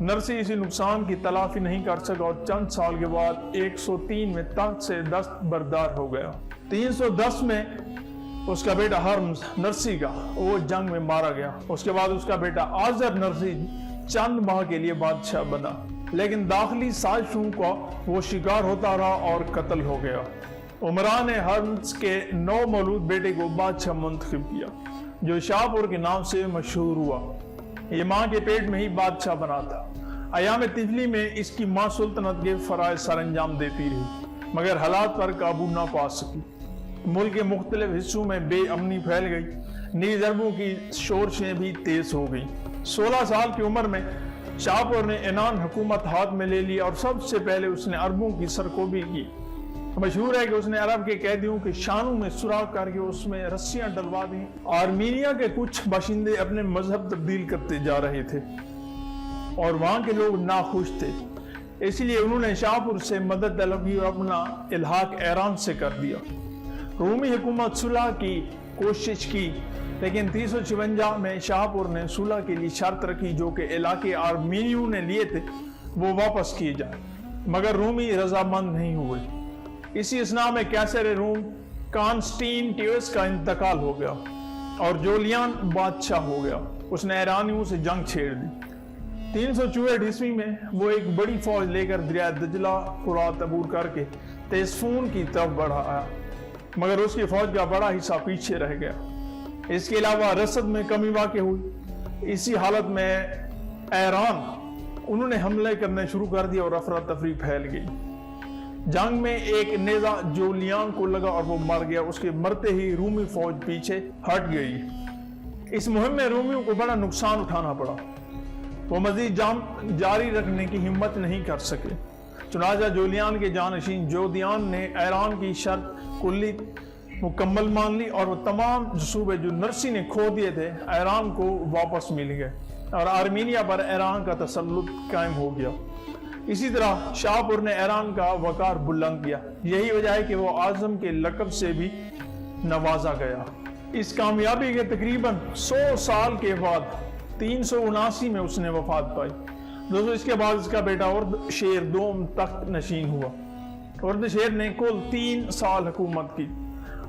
نرسی اسی نقصان کی تلافی نہیں کر سکا اور چند سال کے بعد 103 میں تخت سے دست بردار ہو گیا۔ 310 میں اس کا بیٹا ہرمز نرسی کا وہ جنگ میں مارا گیا۔ اس کے بعد اس کا بیٹا آذر نرسی چند ماہ کے لیے بادشاہ بنا، لیکن داخلی سازشوں کا وہ شکار ہوتا رہا اور قتل ہو گیا۔ عمران نے ہرمز کے 9 مولود بیٹے کو بادشاہ منتخب کیا، جو شاپور کے نام سے مشہور ہوا۔ یہ ماں کے پیٹ میں ہی بادشاہ بنا تھا۔ ایام طفلی میں اس کی ماں سلطنت کے فرائض سر انجام دیتی رہی، مگر حالات پر قابو نہ پا سکی۔ ملک کے مختلف حصوں میں بے امنی پھیل گئی، نیز عربوں کی شورشیں بھی تیز ہو گئیں۔ 16 سال کی عمر میں شاپور نے عنان حکومت ہاتھ میں لے لی اور سب سے پہلے اس نے عربوں کی سرکوبی کی۔ مشہور ہے کہ اس نے عرب کے قیدیوں کے شانوں میں سوراخ کر کے اس میں رسیاں ڈلوا دیں۔ آرمینیا کے کچھ باشندے اپنے مذہب تبدیل کرتے جا رہے تھے اور وہاں کے لوگ ناخوش تھے، اس لیے انہوں نے شاپور سے مدد طلب کی اور اپنا الحاق ایران سے کر دیا۔ رومی حکومت صلح کی کوشش کی، لیکن 356 میں شاپور نے صلح کے لیے شرط رکھی جو کہ علاقے آرمینیوں نے لیے تھے وہ واپس کیے جائیں، مگر رومی رضامند نہیں ہوئے۔ اسی اثناء میں قیصر روم کانسٹینٹیوس کا انتقال ہو گیا اور جولیان بادشاہ ہو گیا۔ اس نے ایرانیوں سے جنگ چھیڑ دی۔ 364 عیسوی میں وہ ایک بڑی فوج لے کر دریائے دجلہ فرات عبور کر کے تیسفون کی طرف بڑھا آیا، مگر اس کی فوج کا بڑا حصہ پیچھے رہ گیا۔ اس کے علاوہ رسد میں کمی واقع ہوئی۔ اسی حالت میں ایران انہوں نے حملے کرنے شروع کر دیا اور افراتفری پھیل گئی۔ جنگ میں ایک نیزہ جولیان کو لگا اور وہ مر گیا۔ اس کے مرتے ہی رومی فوج پیچھے ہٹ گئی۔ اس مہم میں رومیوں کو بڑا نقصان اٹھانا پڑا، وہ مزید جنگ جاری رکھنے کی ہمت نہیں کر سکے۔ چنانچہ جولیان کے جانشین جودیان نے ایران کی شرط کلی مکمل مان لی اور وہ تمام صوبے جو نرسی نے کھو دیے تھے ایران کو واپس مل گئے اور آرمینیا پر ایران کا تسلط قائم ہو گیا۔ اسی طرح شاپور نے ایران کا وقار بلند کیا، یہی وجہ ہے کہ وہ اعظم کے لقب سے بھی نوازا گیا۔ اس کامیابی کے تقریباً 100 سال کے بعد 379 میں اس نے وفات پائی۔ دوستو اس کے بعد اس کا بیٹا اردشیر دوم تخت نشین ہوا۔ اردشیر نے کل 3 سال حکومت کی۔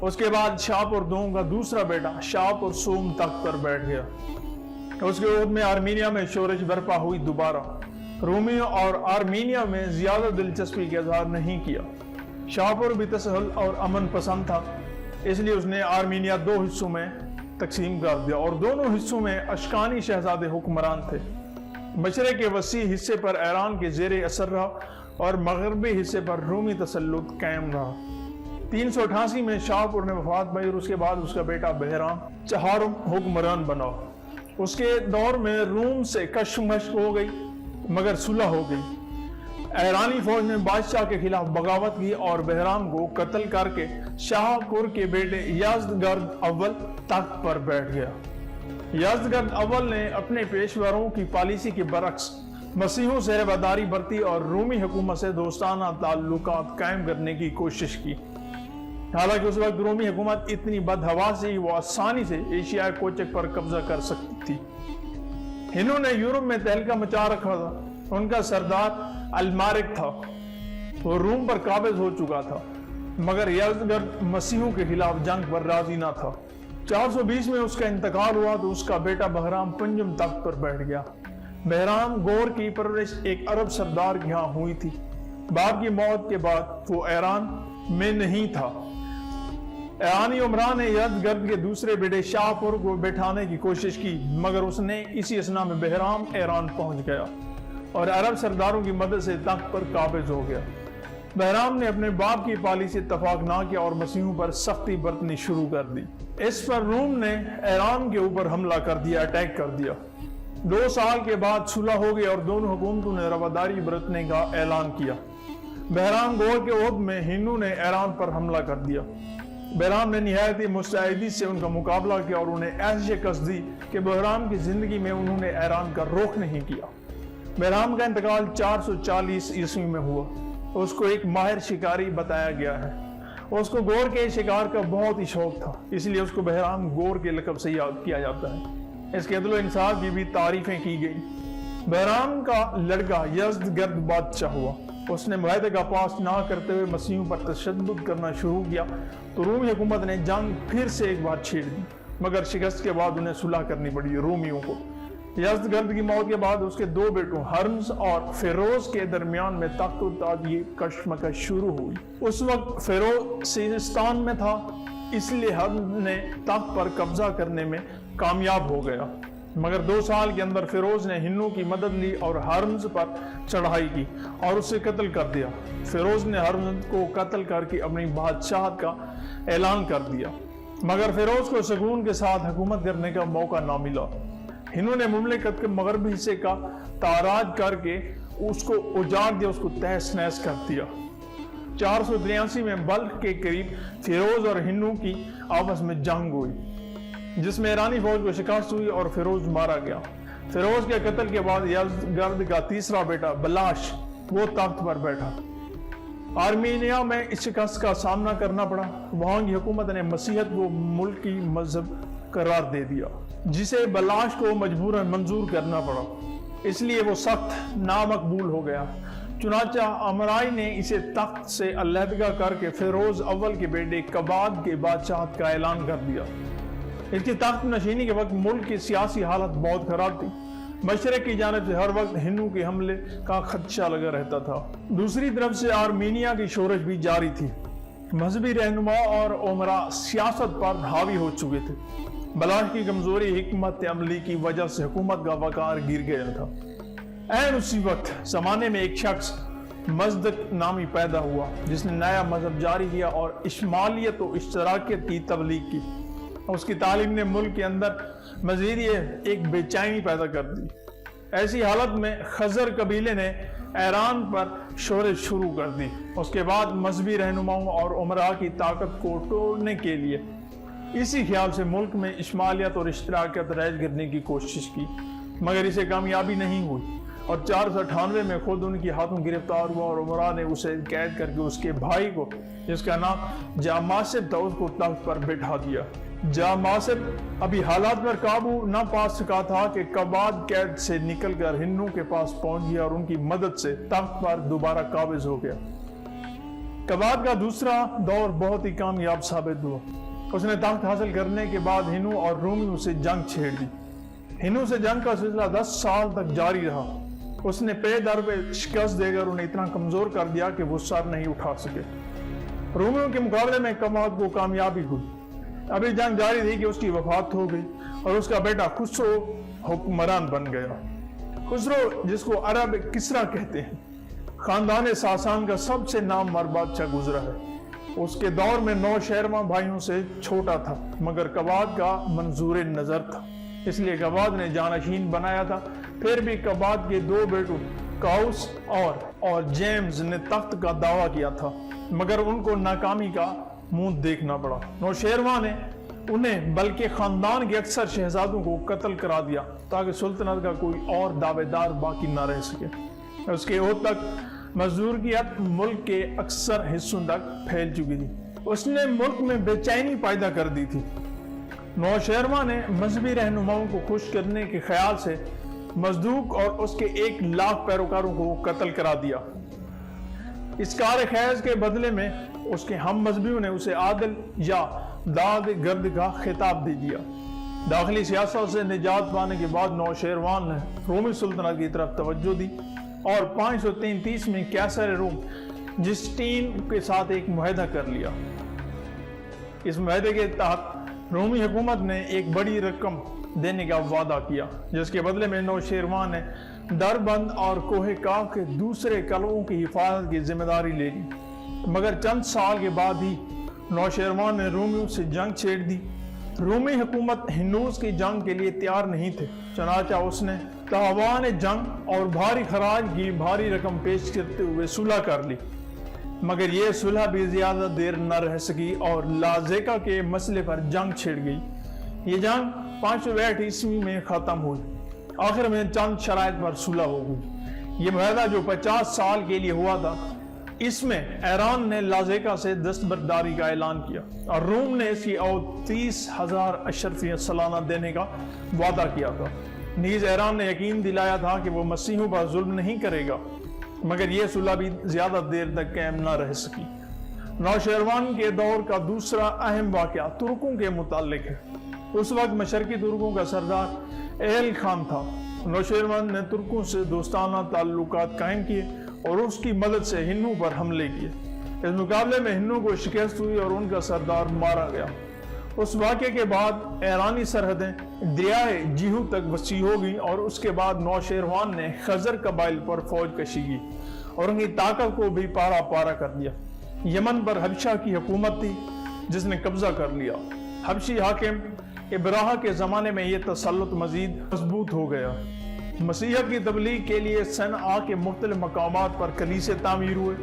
اس کے بعد شاپور دوم کا دوسرا بیٹا شاپور سوم تخت پر بیٹھ گیا۔ اس کے عہد میں آرمینیا میں شورش برپا ہوئی۔ دوبارہ رومیوں اور آرمینیا میں زیادہ دلچسپی کا اظہار نہیں کیا۔ شاپور بھی تسہل اور امن پسند تھا، اس لیے اس نے آرمینیا 2 حصوں میں تقسیم کر دیا اور دونوں حصوں میں اشکانی شہزادے حکمران تھے۔ مشرق کے وسیع حصے پر ایران کے زیر اثر رہا اور مغربی حصے پر رومی تسلط قائم رہا۔ 388 میں شاپور نے وفات پائی اور اس کے بعد اس کا بیٹا بہرام چہارم حکمران بنا۔ اس کے دور میں روم سے کشمکش ہو گئی مگر صلح ہو گئی۔ ایرانی فوج نے بادشاہ کے خلاف بغاوت کی اور بہرام کو قتل کر کے شاہپور کے بیٹے یزدگرد اول تخت پر بیٹھ گیا۔ یزدگرد اول نے اپنے پیشوروں کی پالیسی کے برعکس مسیحوں سے رواداری برتی اور رومی حکومت سے دوستانہ تعلقات قائم کرنے کی کوشش کی۔ حالانکہ اس وقت رومی حکومت اتنی بدحواس تھی وہ آسانی سے ایشیائی کوچک پر قبضہ کر سکتی تھی۔ انہوں نے یورپ میں تہلکہ مچا رکھا تھا۔ ان کا سردار المارک تھا، وہ روم پر قابض ہو چکا تھا، مگر یزدگرد مسیحوں کے خلاف جنگ پر راضی نہ تھا۔ 420 میں اس کا انتقال ہوا تو اس کا بیٹا بہرام پنجم تخت پر بیٹھ گیا۔ بہرام گور کی پرورش ایک عرب سردار کے ہاں ہوئی تھی۔ باپ کی موت کے بعد وہ ایران میں نہیں تھا۔ ایرانی عمران نے یزدگرد کے دوسرے بیٹے شاپور کو بٹھانے کی کوشش کی، مگر اس نے اسی اثناء میں بہرام ایران پہنچ گیا اور عرب سرداروں کی مدد سے تخت پر قابض ہو گیا۔ بہرام نے اپنے باپ کی پالیسی سے اتفاق نہ کیا اور مسیحوں پر سختی برتنی شروع کر دی۔ اس پر روم نے ایران کے اوپر حملہ کر دیا، اٹیک کر دیا۔ 2 سال کے بعد صلح ہو گئی اور دونوں حکومتوں نے رواداری برتنے کا اعلان کیا۔ بہرام گور کے عہد میں ہندو نے ایران پر حملہ کر دیا۔ بہرام نے نہایت ہی مستعدی سے ان کا مقابلہ کیا اور انہیں ایسی شکست دی کہ بہرام کی زندگی میں انہوں نے ایران کا رخ نہیں کیا۔ بہرام کا انتقال 440 عیسوی میں ہوا۔ اس کو ایک ماہر شکاری بتایا گیا ہے۔ اس کو گور کے شکار کا بہت ہی شوق تھا، اس لیے اس کو بہرام گور کے لقب سے یاد کیا جاتا ہے۔ اس کے عدل و انصاف کی بھی تعریفیں کی گئی۔ بحران کا لڑکا یزدگرد بادشاہ ہوا. اس نے معاہدے کا پاس نہ کرتے ہوئے مسیحیوں پر تشدد کرنا شروع کیا تو رومی حکومت نے جنگ پھر سے ایک بار چھیڑ دی، مگر شکست کے بعد انہیں صلح کرنی پڑی رومیوں کو. یزدگرد کی موت کے بعد اس کے 2 بیٹوں ہرمز اور فیروز کے درمیان میں تخت و تاج کی کشمکش شروع ہوئی. اس وقت فیروز سیستان میں تھا، اس لیے ہرمز نے تخت پر قبضہ کرنے میں کامیاب ہو گیا، مگر 2 سال کے اندر فیروز نے ہنو کی مدد لی اور ہرمز پر چڑھائی کی اور اسے قتل کر دیا. فیروز نے ہرمز کو قتل کر کے اپنی بادشاہت کا اعلان کر دیا، مگر فیروز کو سکون کے ساتھ حکومت کرنے کا موقع نہ ملا. ہنو نے مملکت کے مغربی حصے کا تاراج کر کے اس کو اجاڑ دیا، اس کو تہس نہس کر دیا. 483 میں بلخ کے قریب فیروز اور ہنو کی آپس میں جنگ ہوئی، جس میں ایرانی فوج کو شکست ہوئی اور فیروز مارا گیا. فیروز کے قتل کے بعد یزدگرد کا تیسرا بیٹا بلاش وہ تخت پر بیٹھا. آرمینیا میں اس شکست کا سامنا کرنا پڑا. وہاں کی حکومت نے مسیحیت کو ملکی مذہب قرار دے دیا، جسے بلاش کو مجبوراً منظور کرنا پڑا، اس لیے وہ سخت نامقبول ہو گیا. چنانچہ امرائی نے اسے تخت سے علیحدہ کر کے فیروز اول کے بیٹے کباد کے بادشاہت کا اعلان کر دیا. اس کی تخت نشینی کے وقت ملک کی سیاسی حالت بہت خراب تھی. مشرق کی جانب سے ہر وقت ہندو کے حملے کا خدشہ لگا رہتا تھا. دوسری طرف سے آرمینیا کی شورش بھی جاری تھی. مذہبی رہنما اور عمرا سیاست پر حاوی ہو چکے تھے. بلاش کی کمزوری حکمت عملی کی وجہ سے حکومت کا وقار گر گیا تھا. عین اسی وقت زمانے میں ایک شخص مزدق نامی پیدا ہوا، جس نے نیا مذہب جاری کیا اور اشمالیت و اشتراکیت کی تبلیغ کی. اس کی تعلیم نے ملک کے اندر مزید ایک بے چینی پیدا کر دی. ایسی حالت میں خزر قبیلے نے ایران پر شورش شروع کر دی. اس کے بعد مذہبی رہنماؤں اور عمراء کی طاقت کو توڑنے کے لیے اسی خیال سے ملک میں اشمالیت اور اشتراکیت رائج کرنے کی کوشش کی، مگر اسے کامیابی نہیں ہوئی اور 498 میں خود ان کی ہاتھوں گرفتار ہوا اور عمراء نے اسے قید کر کے اس کے بھائی کو، جس کا نام جاماسب تھا، اس کو تخت پر بٹھا دیا. جاماسب ابھی حالات پر قابو نہ پا سکا تھا کہ کباد قید سے نکل کر ہنو کے پاس پہنچ گیا اور ان کی مدد سے تخت پر دوبارہ قابض ہو گیا. کباد کا دوسرا دور بہت ہی کامیاب ثابت ہوا. اس نے تخت حاصل کرنے کے بعد ہنو اور رومیوں سے جنگ چھیڑ دی. ہنو سے جنگ کا سلسلہ 10 سال تک جاری رہا. اس نے پے در پہ شکست دے کر انہیں اتنا کمزور کر دیا کہ وہ سر نہیں اٹھا سکے. رومیوں کے مقابلے میں کباد کو کامیابی ہوئی. ابھی جنگ جاری تھی کہ اس کی وفات ہو گئی اور اس کا بیٹا خسرو حکمران بن گیا. خسرو، جس کو عرب کسرا کہتے ہیں، خاندان ساسان کا سب سے نامور بادشاہ گزرا ہے. اس کے دور میں 9 شہرواں بھائیوں سے چھوٹا تھا، مگر کباد کا منظور نظر تھا، اس لیے کباد نے جانشین بنایا تھا. پھر بھی کباد کے 2 بیٹوں کاؤس اور جیمز نے تخت کا دعویٰ کیا تھا، مگر ان کو ناکامی کا منہ دیکھنا پڑا. نوشیروان نے انہیں بلکہ خاندان کے اکثر شہزادوں کو قتل کرا دیا تاکہ سلطنت کا کوئی اور دعوے دار باقی نہ رہ سکے. اس کے عہد تک مزدورکیت ملک کے اکثر حصوں تک پھیل چکی تھی. اس نے ملک میں بے چینی پیدا کر دی تھی. نوشیروان نے مذہبی رہنماؤں کو خوش کرنے کے خیال سے مصدوق اور اس کے 1 لاکھ پیروکاروں کو قتل کرا دیا. اس کار خیز کے بدلے میں اس کے ہم مذہبیوں نے اسے عادل یا داد گرد کا خطاب دے دیا. داخلی سیاست سے نجات پانے کے بعد نوشیروان نے رومی سلطنت کی طرف توجہ دی اور 533 میں قیصر روم جسٹین کے ساتھ ایک معاہدہ کر لیا. اس معاہدے کے تحت رومی حکومت نے ایک بڑی رقم دینے کا وعدہ کیا، جس کے بدلے میں نوشیروان نے دربند اور کوہ کاف کے دوسرے قلعوں کی حفاظت کی ذمہ داری لے لی. مگر چند سال کے بعد ہی نوشیروان نے رومیوں سے جنگ چھیڑ دی. رومی حکومت ہنوز کی جنگ کے لیے تیار نہیں تھے، چنانچہ اس نے تاوان جنگ اور بھاری خراج کی بھاری رقم پیش کرتے ہوئے صلح کر لی. مگر یہ صلح بھی زیادہ دیر نہ رہ سکی اور لازیکا کے مسئلے پر جنگ چھڑ گئی. یہ جنگ 562 عیسوی میں ختم ہوئی. آخر میں چند شرائط پر صلح ہو گئی. یہ معاہدہ جو 50 سال کے لیے ہوا تھا، اس میں ایران نے لازیکا سے دستبرداری کا اعلان کیا اور روم نے اس کی 30,000 اشرفیہ سالانہ دینے کا وعدہ کیا تھا. نیز ایران نے یقین دلایا تھا کہ وہ مسیحوں پر ظلم نہیں کرے گا، مگر یہ صلح بھی زیادہ دیر تک قائم نہ رہ سکی۔ نوشیروان کے دور کا دوسرا اہم واقعہ ترکوں کے متعلق ہے۔ اس وقت مشرقی ترکوں کا سردار ایل خان تھا۔ نوشیروان نے ترکوں سے دوستانہ تعلقات قائم کیے اور اس کی مدد سے ہنو پر حملے کیے۔ اس مقابلے میں ہنو کو شکست ہوئی اور ان کا سردار مارا گیا۔ اس واقعے کے بعد ایرانی سرحدیں دریائے جیہو تک وسیع ہو گئی اور اس کے بعد نوشیروان نے خزر قبائل پر فوج کشی کی اور ان کی طاقت کو بھی پارا پارا کر دیا۔ یمن پر حبشہ کی حکومت تھی جس نے قبضہ کر لیا۔ حبشی حاکم ابراہ کے زمانے میں یہ تسلط مزید مضبوط ہو گیا۔ مسیحیت کی تبلیغ کے لیے صنعاء کے مختلف مقامات پر کلیسے تعمیر ہوئے۔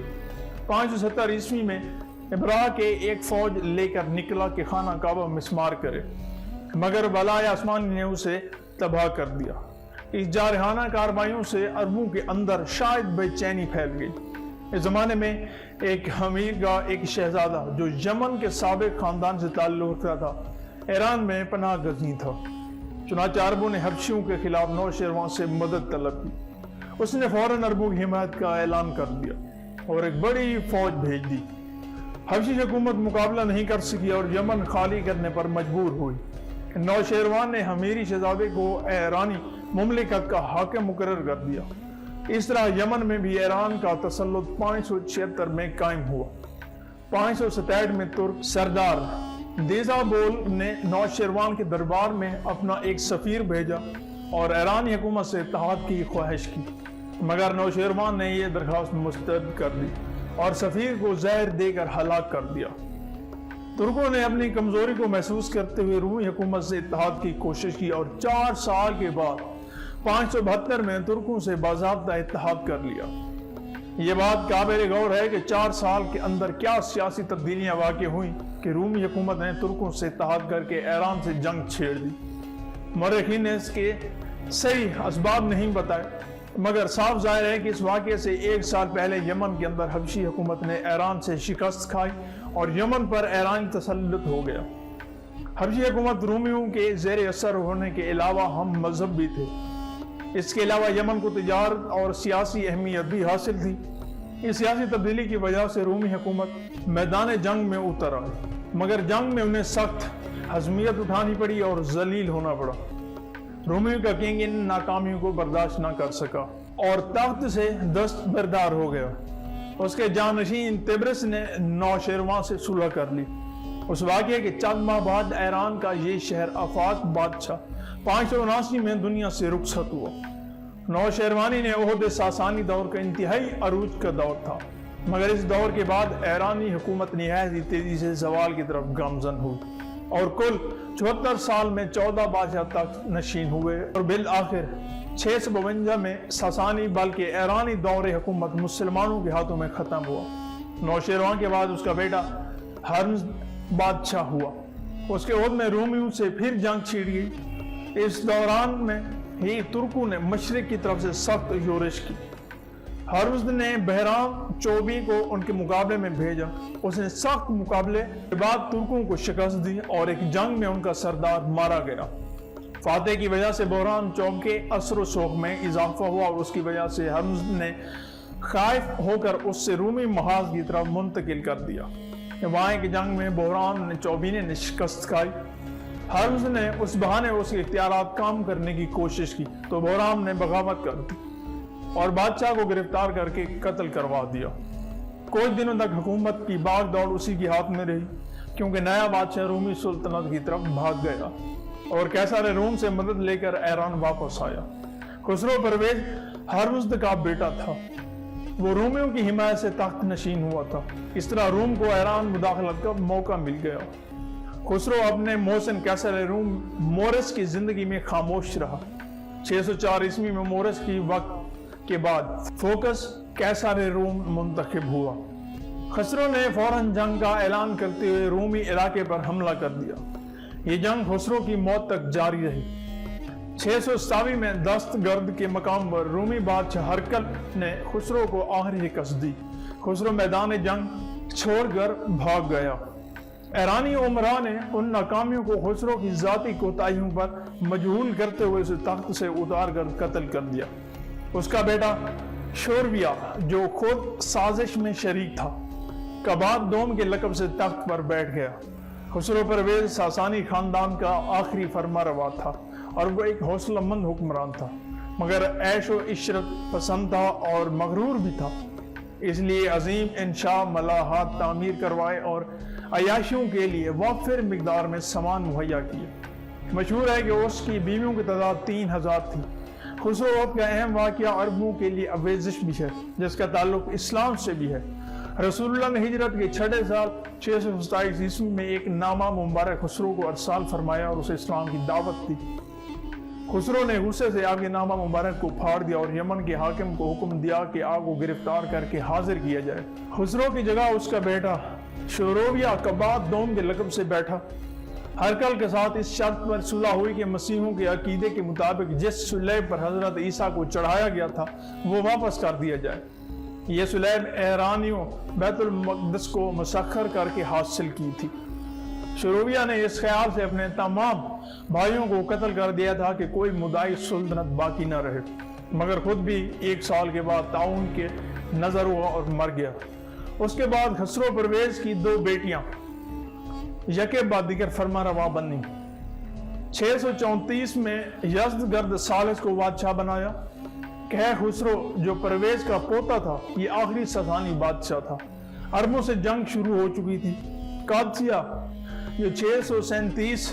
570 عیسوی میں ابراہ کے ایک فوج لے کر نکلا کہ خانہ کعبہ مسمار کرے، مگر بالائے آسمانی نے اسے تباہ کر دیا۔ اس جارحانہ کارروائیوں سے عربوں کے اندر شاید بے چینی پھیل گئی۔ اس زمانے میں ایک حمیر کا ایک شہزادہ جو یمن کے سابق خاندان سے تعلق رکھتا تھا ایران میں پناہ گزین تھا۔ چنانچہ عربوں نے حبشیوں کے خلاف نوشیروان سے مدد طلب کی۔ اس نے فوراً عربوں کی حمایت کا اعلان کر دیا اور ایک بڑی فوج بھیج دی۔ حبشی حکومت مقابلہ نہیں کر سکی اور یمن خالی کرنے پر مجبور ہوئی۔ نوشیروان نے حمیری شہزادے کو ایرانی مملکت کا حاکم مقرر کر دیا۔ اس طرح یمن میں بھی ایران کا تسلط 576 میں قائم ہوا۔ 567 میں ترک سردار دیزا بول نے نوشیروان کے دربار میں اپنا ایک سفیر بھیجا اور ایرانی حکومت سے اتحاد کی خواہش کی، مگر نوشیروان نے یہ درخواست مسترد کر دی اور سفیر کو زہر دے کر ہلاک کر دیا۔ ترکوں نے اپنی کمزوری کو محسوس کرتے ہوئے رومی حکومت سے اتحاد کی کوشش کی اور 4 سال کے بعد 572 میں ترکوں سے باضابطہ اتحاد کر لیا۔ یہ بات قابل غور ہے کہ 4 سال کے اندر کیا سیاسی تبدیلیاں واقع ہوئیں کہ رومی حکومت نے ترکوں سے اتحاد کر کے ایران سے جنگ چھیڑ دی۔ مورخین نے اس کے صحیح اسباب نہیں بتائے، مگر صاف ظاہر ہے کہ اس واقعے سے 1 سال پہلے یمن کے اندر حبشی حکومت نے ایران سے شکست کھائی اور یمن پر ایرانی تسلط ہو گیا۔ حبشی حکومت رومیوں کے زیر اثر ہونے کے علاوہ ہم مذہب بھی تھے۔ اس کے علاوہ یمن کو تجارت اور سیاسی اہمیت بھی حاصل تھی۔ اس سیاسی تبدیلی کی وجہ سے رومی حکومت میدان جنگ میں اتر آئی، مگر جنگ میں انہیں سخت ہزیمت اٹھانی پڑی اور ذلیل ہونا پڑا۔ رومیوں کا کنگ ان ناکامیوں کو برداشت نہ کر سکا اور تخت سے دستبردار ہو گیا۔ اس کے جانشین تبرس نے نوشیروان سے صلح کر لی۔ اس واقعے کے چند ماہ بعد ایران کا یہ شہر آفاق بادشاہ 579 میں دنیا سے رخصت ہوا۔ نوشیروانی نے عہد ساسانی دور کا انتہائی عروج کا دور تھا، مگر اس دور کے بعد ایرانی حکومت نہایت ہی تیزی سے زوال کی طرف گامزن ہوئی اور کل 74 سال میں 14 بادشاہ تخت نشین ہوئے اور بالآخر 652 میں ساسانی بلکہ ایرانی دور حکومت مسلمانوں کے ہاتھوں میں ختم ہوا۔ نوشیروان کے بعد اس کا بیٹا ہرمز بادشاہ ہوا۔ اس کے عہد میں رومیوں سے پھر جنگ چھڑ گئی۔ اس دوران میں ہی ترکوں نے مشرق کی طرف سے سخت یورش کی۔ ہرمز نے بہرام چوبی کو ان کے مقابلے میں بھیجا۔ اس نے سخت مقابلے کے بعد ترکوں کو شکست دی اور ایک جنگ میں ان کا سردار مارا گیا۔ فاتح کی وجہ سے بہرام چوب کے اثر و شوق میں اضافہ ہوا اور اس کی وجہ سے ہرمز نے خائف ہو کر اس سے رومی محاذ کی طرف منتقل کر دیا۔ وہاں کی جنگ میں بہرام چوبینے نے شکست کھائی۔ ہرمز نے اس بہانے اس کے اختیارات کام کرنے کی کوشش کی تو بہرام نے بغاوت کر دی اور بادشاہ کو گرفتار کر کے قتل کروا دیا۔ کچھ دنوں تک حکومت کی باغ دوڑ اسی کے ہاتھ میں رہی، کیونکہ نیا بادشاہ رومی سلطنت کی طرف بھاگ گیا اور کیسار روم سے مدد لے کر ایران واپس آیا۔ خسرو پرویز ہرمزد کا بیٹا تھا۔ وہ رومیوں کی حمایت سے تخت نشین ہوا تھا۔ اس طرح روم کو ایران مداخلت کا موقع مل گیا۔ خسرو اپنے محسن کیسر روم مورس کی زندگی میں خاموش رہا۔ 604 عیسوی میں مورس کی وقت کے بعد فوکس کیسار روم منتخب ہوا۔ خسرو نے فوراً جنگ کا اعلان کرتے ہوئے رومی علاقے پر حملہ کر دیا۔ یہ جنگ خسرو کی موت تک جاری رہی۔ 627 میں دست گرد کے مقام پر رومی بادشاہ ہرکل نے خسرو کو آخری شکست دی۔ خسرو میدان جنگ چھوڑ کر بھاگ گیا۔ ایرانی عمرا نے ان ناکامیوں کو خسرو کی ذاتی کوتاہیوں پر مجہول کرتے ہوئے اسے تخت سے اتار کر قتل کر دیا۔ اس کا بیٹا شورویا جو خود سازش میں شریک تھا، کباد دوم کے لقب سے تخت پر بیٹھ گیا۔ خسرو پرویز ساسانی خاندان کا آخری فرما روا تھا اور وہ ایک حوصلہ مند حکمران تھا، مگر عیش و عشرت پسند تھا اور مغرور بھی تھا، اس لیے عظیم انشاء ملاحات تعمیر کروائے اور عیاشیوں کے لیے وافر مقدار میں سامان مہیا کیے۔ مشہور ہے کہ اس کی بیویوں کی تعداد 3000 تھی۔ خسرو وقت کا اہم واقعہ عربوں کے لیے آویزش بھی ہے، جس کا تعلق اسلام سے بھی ہے۔ رسول اللہ نے ہجرت کے 6 سال 627 عیسوی میں ایک نامہ مبارک خسرو کو ارسال فرمایا اور اسے اسلام کی دعوت دی۔ خسرو نے غصے سے آپ کے نامہ مبارک کو پھاڑ دیا اور یمن کے حاکم کو حکم دیا کہ آپ کو گرفتار کر کے حاضر کیا جائے۔ خسرو کی جگہ اس کا بیٹا شورویا کباد دوم کے لقب سے بیٹھا۔ ہرکل کے ساتھ اس شرط پر صلح ہوئی کہ مسیحوں کے عقیدے کے مطابق جس صلیب پر حضرت عیسیٰ کو چڑھایا گیا تھا وہ واپس کر دیا جائے۔ یہ صلیب ایرانیوں بیت المقدس کو مسخر کر کے حاصل کی تھی۔ شورویا نے اس خیال سے اپنے تمام بھائیوں کو قتل کر دیا تھا کہ کوئی مدعی سلطنت باقی نہ رہے، مگر خود بھی 1 سال کے بعد طاعون کے نظر ہوا اور مر گیا۔ اس کے بعد خسرو پرویز کی 2 بیٹیاں یکے بعد دیگر فرما روا بنی۔ 634 میں یزدگرد ثالث کو بادشاہ بنایا۔ خسرو جو پرویز کا پوتا تھا یہ آخری ساسانی بادشاہ تھا۔ عربوں سے جنگ شروع ہو چکی تھی۔ قادسیہ جو 637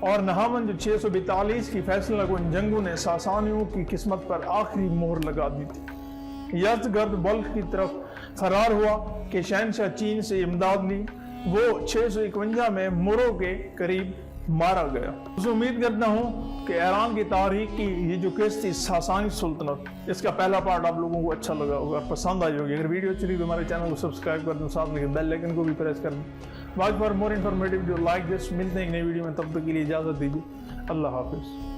اور نہاون جو 642 کی فیصلہ کن جنگوں نے ساسانیوں کی قسمت پر آخری مہر لگا دی تھی۔ یزدگرد بلخ کی طرف فرار ہوا کہ شہنشاہ چین سے امداد لی۔ وہ 651 میں مرو کے قریب مارا گیا۔ امید کرتا ہوں کہ ایران کی تاریخ کی یہ جو قسط تھی ساسانی سلطنت، اس کا پہلا پارٹ آپ لوگوں کو اچھا لگا ہوگا، پسند آئی ہوگی۔ اگر ویڈیو اچھی لگی تو ہمارے چینل کو سبسکرائب کر دیں، ساتھ میں بیل آئیکن کو بھی پریس کر دیں۔ Watch for more informative video like this. ملتے ہیں ایک نئی ویڈیو میں، تب تک کے لیے اجازت دیجیے۔ اللہ حافظ۔